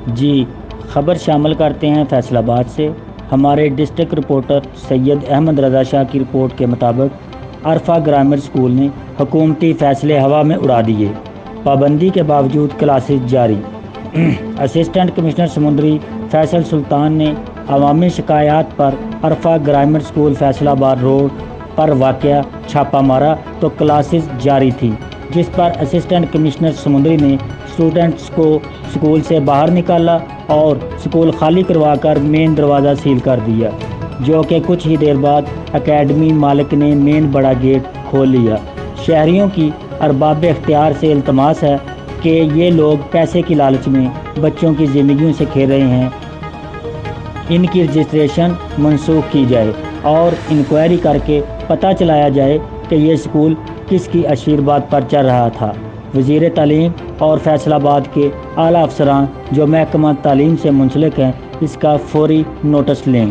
جی خبر شامل کرتے ہیں فیصل آباد سے۔ ہمارے ڈسٹرکٹ رپورٹر سید احمد رضا شاہ کی رپورٹ کے مطابق عرفہ گرامر اسکول نے حکومتی فیصلے ہوا میں اڑا دیے، پابندی کے باوجود کلاسز جاری۔ اسسٹنٹ کمشنر سمندری فیصل سلطان نے عوامی شکایات پر عرفہ گرامر اسکول فیصل آباد روڈ پر واقع چھاپہ مارا تو کلاسز جاری تھی، جس پر اسسٹنٹ کمشنر سمندری نے اسٹوڈنٹس کو اسکول سے باہر نکالا اور اسکول خالی کروا کر مین دروازہ سیل کر دیا، جو کہ کچھ ہی دیر بعد اکیڈمی مالک نے مین بڑا گیٹ کھول لیا۔ شہریوں کی ارباب اختیار سے التماس ہے کہ یہ لوگ پیسے کی لالچ میں بچوں کی زندگیوں سے کھیل رہے ہیں، ان کی رجسٹریشن منسوخ کی جائے اور انکوائری کر کے پتہ چلایا جائے کہ یہ اسکول کس کی آشیرواد پر چل رہا تھا۔ وزیر تعلیم اور فیصل آباد کے اعلیٰ افسران جو محکمہ تعلیم سے منسلک ہیں اس کا فوری نوٹس لیں۔